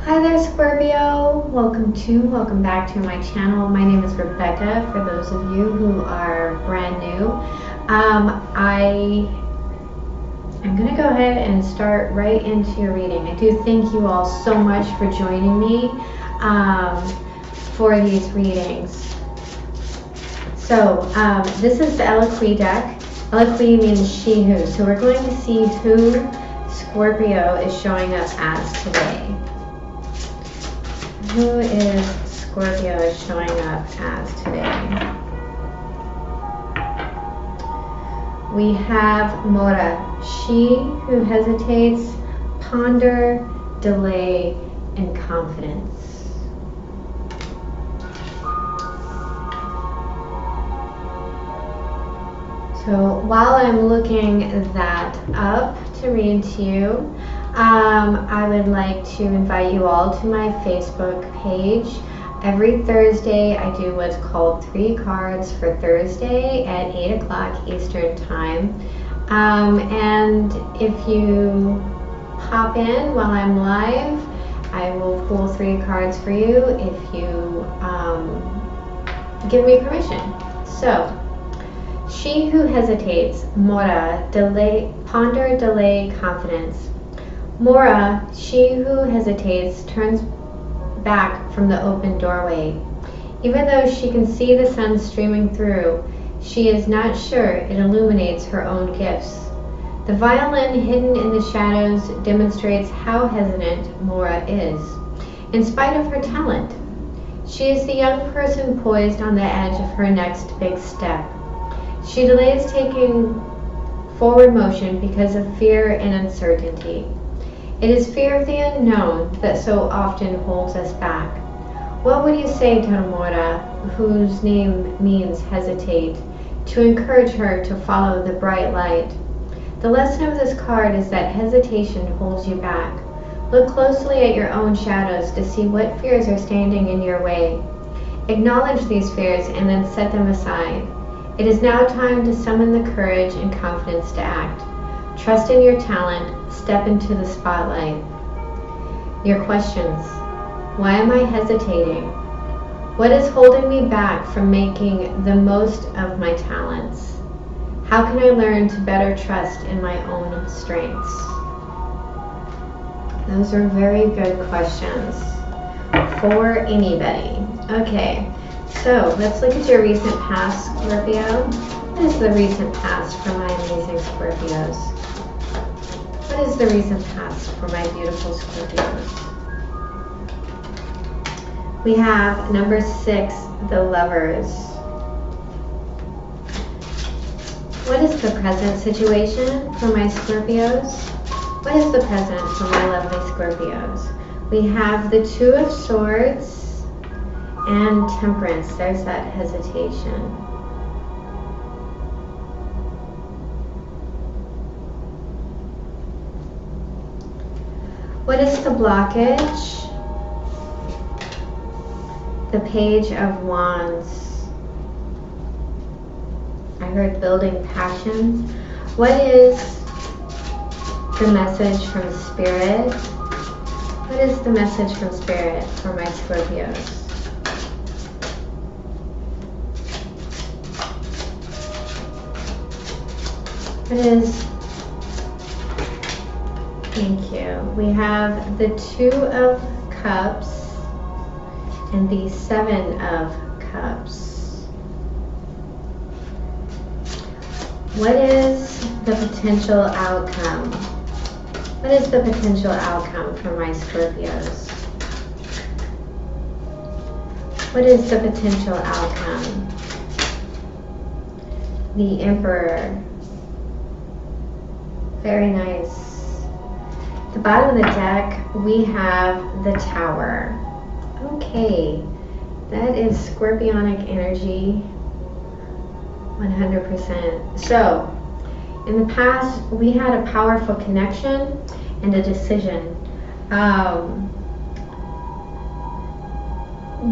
Hi there, Scorpio. Welcome back to my channel. My name is Rebecca, for those of you who are brand new. I'm going to go ahead and start right into your reading. I do thank you all so much for joining me for these readings. So this is the Eloquy deck. Eloquy means she who. So we're going to see who Scorpio is showing up as today. Who is Scorpio showing up as today? We have Mora, she who hesitates, ponder, delay, and confidence. So while I'm looking that up to read to you, I would like to invite you all to my Facebook page. Every Thursday I do what's called 3 cards for Thursday at 8 o'clock Eastern Time. And if you pop in while I'm live, I will pull 3 cards for you if you give me permission. So, she who hesitates, Mora, delay, ponder, delay, confidence. Mora, she who hesitates, turns back from the open doorway. Even though she can see the sun streaming through, she is not sure it illuminates her own gifts. The violin hidden in the shadows demonstrates how hesitant Mora is, in spite of her talent. She is the young person poised on the edge of her next big step. She delays taking forward motion because of fear and uncertainty. It is fear of the unknown that so often holds us back. What would you say to Mora, whose name means hesitate, to encourage her to follow the bright light? The lesson of this card is that hesitation holds you back. Look closely at your own shadows to see what fears are standing in your way. Acknowledge these fears and then set them aside. It is now time to summon the courage and confidence to act. Trust in your talent. Step into the spotlight. Your questions. Why am I hesitating? What is holding me back from making the most of my talents? How can I learn to better trust in my own strengths? Those are very good questions for anybody. Okay, so let's look at your recent past, Scorpio. What is the recent past for my amazing Scorpios? What is the recent past for my beautiful Scorpios? We have number 6, the Lovers. What is the present situation for my Scorpios? What is the present for my lovely Scorpios? We have the 2 of Swords and Temperance. There's that hesitation. What is the blockage? The Page of Wands. I heard building passion. What is the message from Spirit? What is the message from Spirit for my Scorpios? What is... Thank you. We have the 2 of Cups and the 7 of Cups. What is the potential outcome? What is the potential outcome for my Scorpios? What is the potential outcome? The Emperor. Very nice. At the bottom of the deck, we have the Tower. Okay, that is Scorpionic energy, 100%. So, in the past, we had a powerful connection and a decision.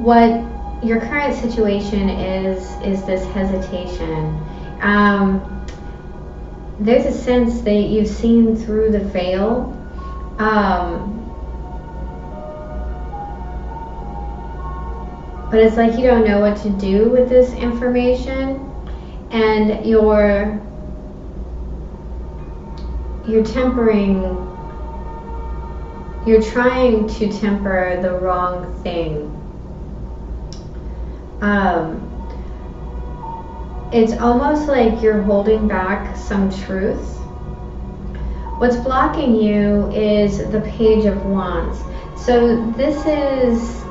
What your current situation is this hesitation. There's a sense that you've seen through the veil. but it's like you don't know what to do with this information, and you're trying to temper the wrong thing. It's almost like you're holding back some truth. What's blocking you is the Page of Wands. So this is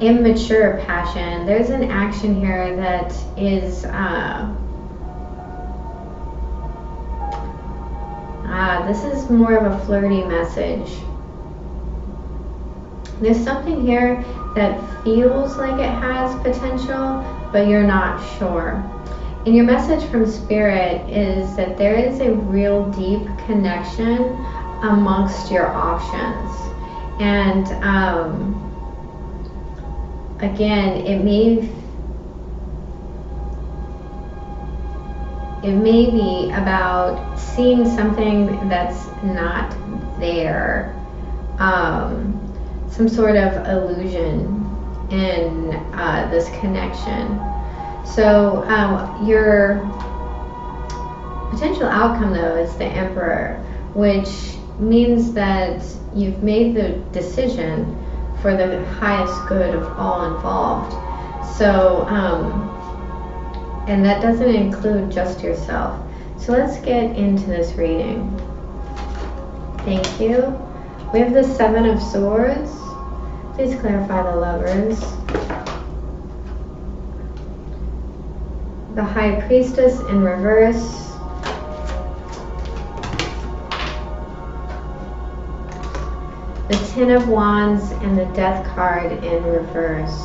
immature passion. There's an action here that is this is more of a flirty message. There's something here that feels like it has potential, but you're not sure. And your message from Spirit is that there is a real deep connection amongst your options. And again, it may be about seeing something that's not there. Some sort of illusion in this connection. So your potential outcome, though, is the Emperor, which means that you've made the decision for the highest good of all involved. So, and that doesn't include just yourself. So let's get into this reading. Thank you. We have the Seven of Swords. Please clarify the Lovers. The High Priestess in reverse. The Ten of Wands and the Death card in reverse.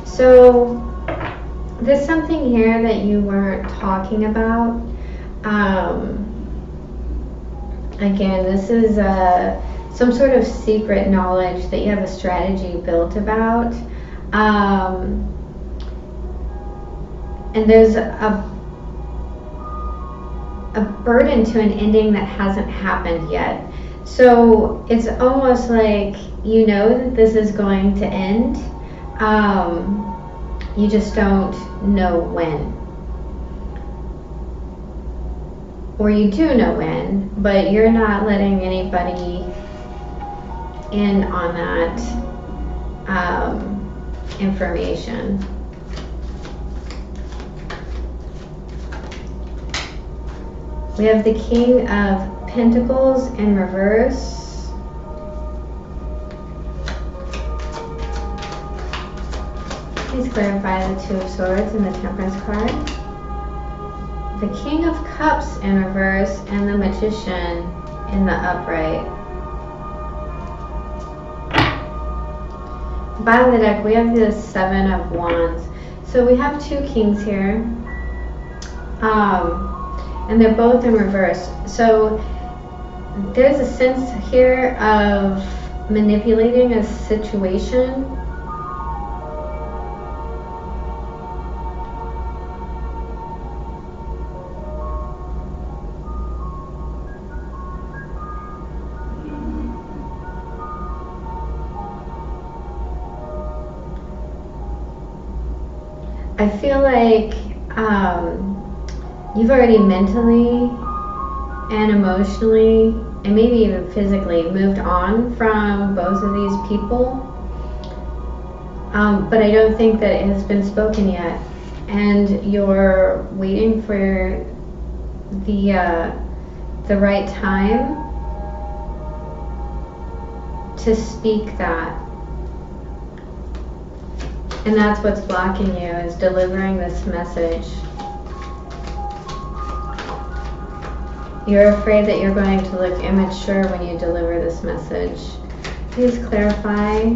So there's something here that you weren't talking about. Again, this is some sort of secret knowledge that you have a strategy built about. And there's a burden to an ending that hasn't happened yet. So it's almost like you know that this is going to end. You just don't know when. Or you do know when, but you're not letting anybody in on that information. We have the King of Pentacles in reverse. Please clarify the Two of Swords and the Temperance card. The King of Cups in reverse and the Magician in the upright. Bottom of the deck, we have the Seven of Wands. So we have two kings here. And they're both in reverse. So there's a sense here of manipulating a situation. I feel like you've already mentally and emotionally and maybe even physically moved on from both of these people, but I don't think that it has been spoken yet, and you're waiting for the right time to speak that. And that's what's blocking you, is delivering this message. You're afraid that you're going to look immature when you deliver this message. Please clarify.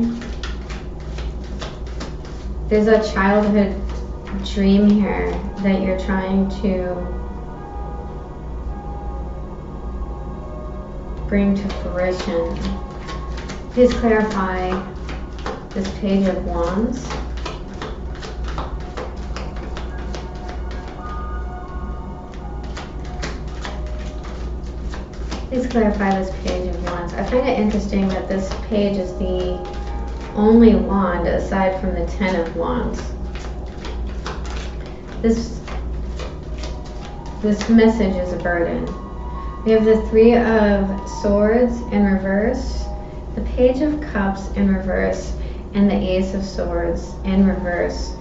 There's a childhood dream here that you're trying to bring to fruition. Please clarify this Page of Wands. Please clarify this Page of Wands. I find it interesting that this page is the only wand aside from the 10 of Wands. This message is a burden. We have the 3 of Swords in reverse, the Page of Cups in reverse, and the Ace of Swords in reverse.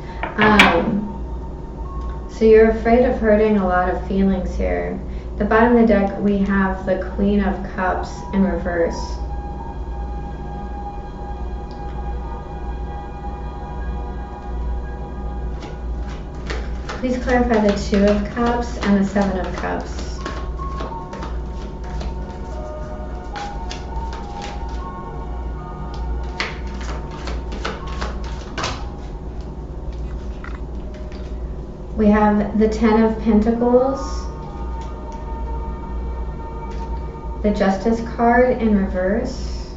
So you're afraid of hurting a lot of feelings here. The bottom of the deck, we have the Queen of Cups in reverse. Please clarify the 2 of Cups and the 7 of Cups. We have the 10 of Pentacles, the Justice card in reverse,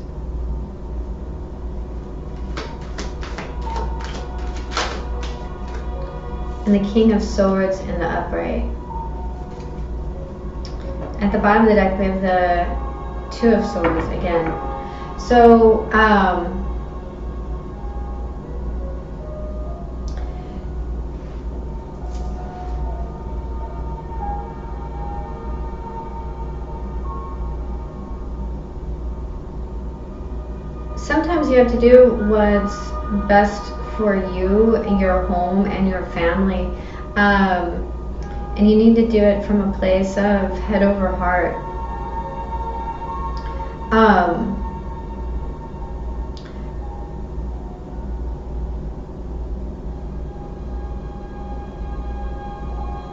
and the King of Swords in the upright. At the bottom of the deck, we have the 2 of Swords again. So, sometimes you have to do what's best for you, your home, and your family. And you need to do it from a place of head over heart.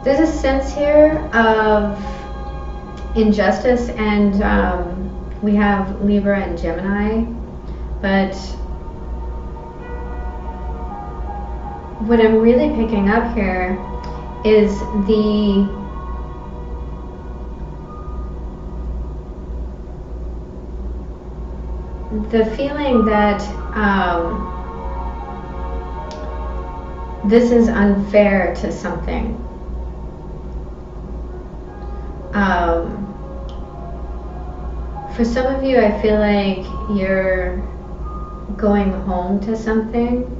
There's a sense here of injustice, and we have Libra and Gemini. But what I'm really picking up here is the feeling that this is unfair to something. For some of you, I feel like you're going home to something.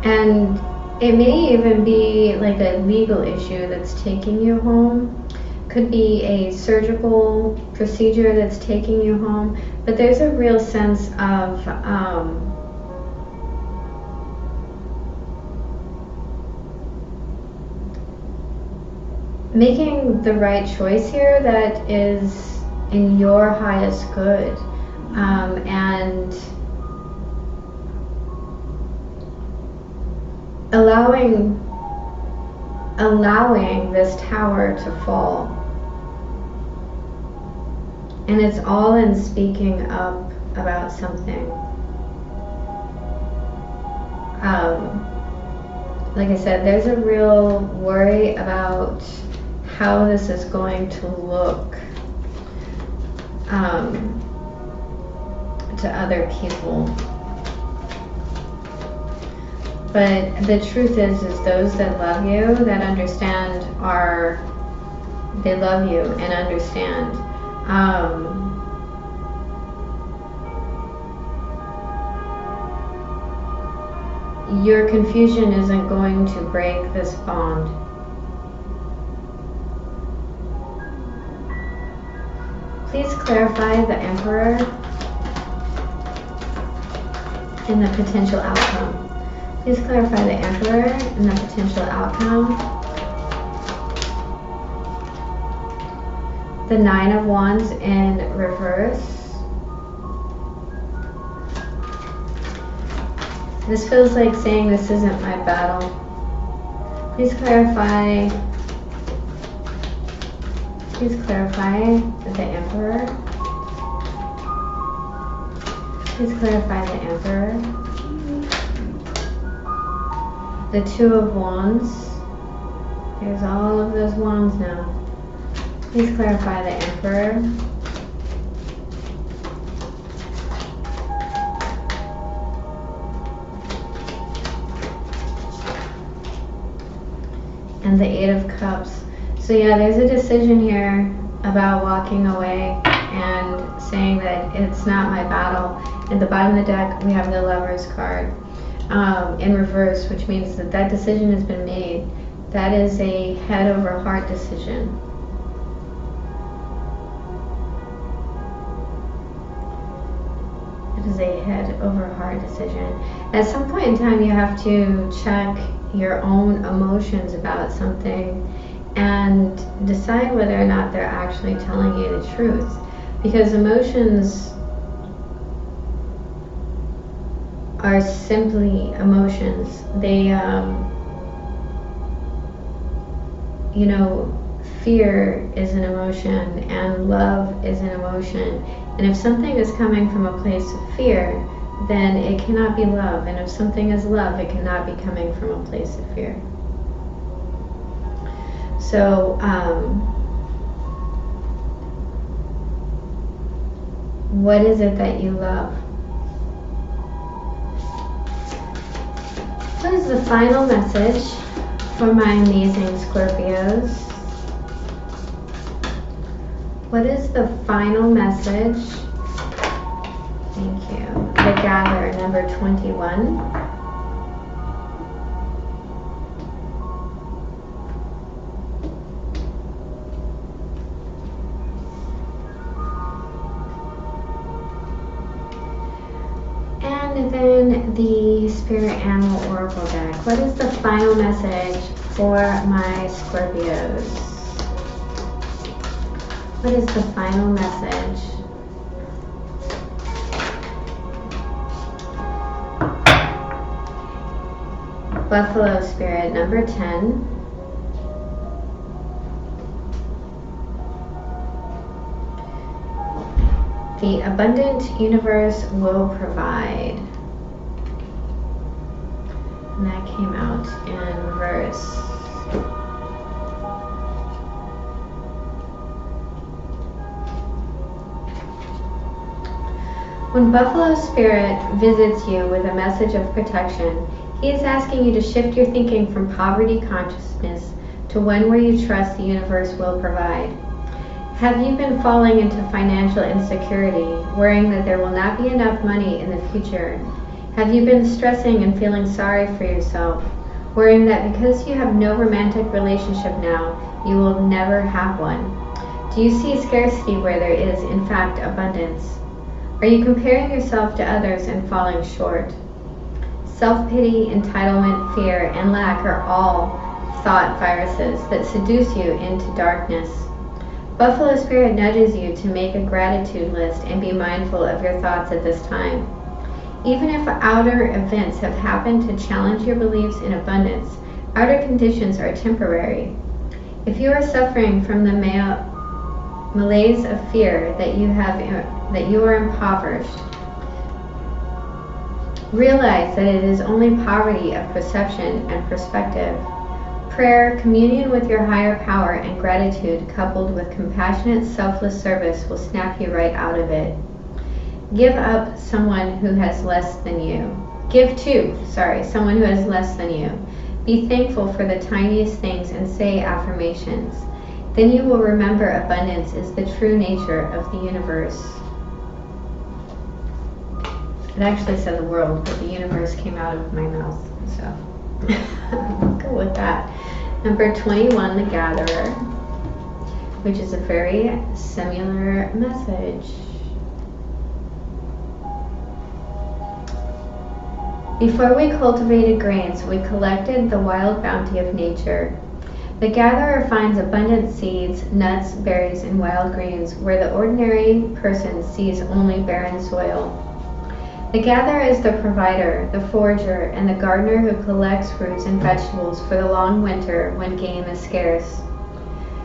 And it may even be like a legal issue that's taking you home. Could be a surgical procedure that's taking you home. But there's a real sense of making the right choice here that is in your highest good, and allowing this tower to fall. And it's all in speaking up about something. Like I said, there's a real worry about how this is going to look to other people. But the truth is those that love you, that understand, they love you and understand. Your confusion isn't going to break this bond. Please clarify the Emperor and the potential outcome. Please clarify the Emperor and the potential outcome. The 9 of Wands in reverse. This feels like saying this isn't my battle. Please clarify. Please clarify the Emperor. Please clarify the Emperor. The 2 of Wands. There's all of those wands now. Please clarify the Emperor. and the Eight of Cups. So yeah, there's a decision here about walking away and saying that it's not my battle. At the bottom of the deck, we have the Lover's card in reverse, which means that that decision has been made. That is a head over heart decision. It is a head over heart decision. At some point in time, you have to check your own emotions about something and decide whether or not they're actually telling you the truth. Because emotions are simply emotions. They, you know, fear is an emotion and love is an emotion. And if something is coming from a place of fear, then it cannot be love. And if something is love, it cannot be coming from a place of fear. So, what is it that you love? What is the final message for my amazing Scorpios? What is the final message? Thank you. The Gatherer, number 21. And then the Spirit Animal Oracle deck. What is the final message for my Scorpios? What is the final message? Buffalo Spirit, number 10. The abundant universe will provide. And that came out in reverse. When Buffalo Spirit visits you with a message of protection, he is asking you to shift your thinking from poverty consciousness to one where you trust the universe will provide. Have you been falling into financial insecurity, worrying that there will not be enough money in the future? Have you been stressing and feeling sorry for yourself, worrying that because you have no romantic relationship now, you will never have one? Do you see scarcity where there is, in fact, abundance? Are you comparing yourself to others and falling short? Self-pity, entitlement, fear, and lack are all thought viruses that seduce you into darkness. Buffalo Spirit nudges you to make a gratitude list and be mindful of your thoughts at this time. Even if outer events have happened to challenge your beliefs in abundance, outer conditions are temporary. If you are suffering from the malaise of fear that you are impoverished, realize that it is only poverty of perception and perspective. Prayer, communion with your higher power, and gratitude coupled with compassionate, selfless service will snap you right out of it. Give up someone who has less than you. Someone who has less than you. Be thankful for the tiniest things and say affirmations. Then you will remember abundance is the true nature of the universe. It actually said the world, but the universe came out of my mouth, so go with that. Number 21, the Gatherer, which is a very similar message. Before we cultivated grains, we collected the wild bounty of nature. The Gatherer finds abundant seeds, nuts, berries, and wild greens where the ordinary person sees only barren soil. The Gatherer is the provider, the forager, and the gardener who collects fruits and vegetables for the long winter when game is scarce.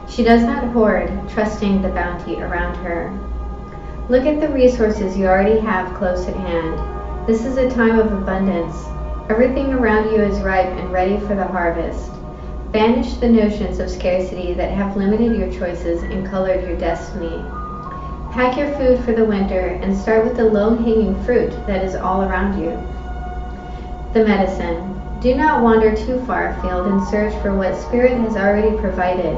She does not hoard, trusting the bounty around her. Look at the resources you already have close at hand. This is a time of abundance. Everything around you is ripe and ready for the harvest. Banish the notions of scarcity that have limited your choices and colored your destiny. Pack your food for the winter and start with the low-hanging fruit that is all around you. The medicine. Do not wander too far afield in search for what Spirit has already provided.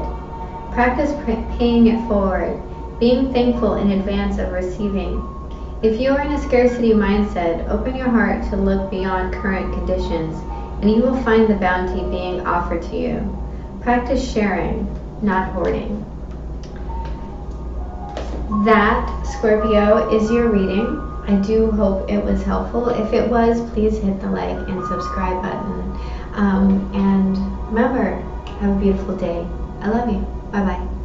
Practice paying it forward, being thankful in advance of receiving. If you are in a scarcity mindset, open your heart to look beyond current conditions, and you will find the bounty being offered to you. Practice sharing, not hoarding. That, Scorpio, is your reading. I do hope it was helpful. If it was, please hit the like and subscribe button. And remember, have a beautiful day. I love you. Bye-bye.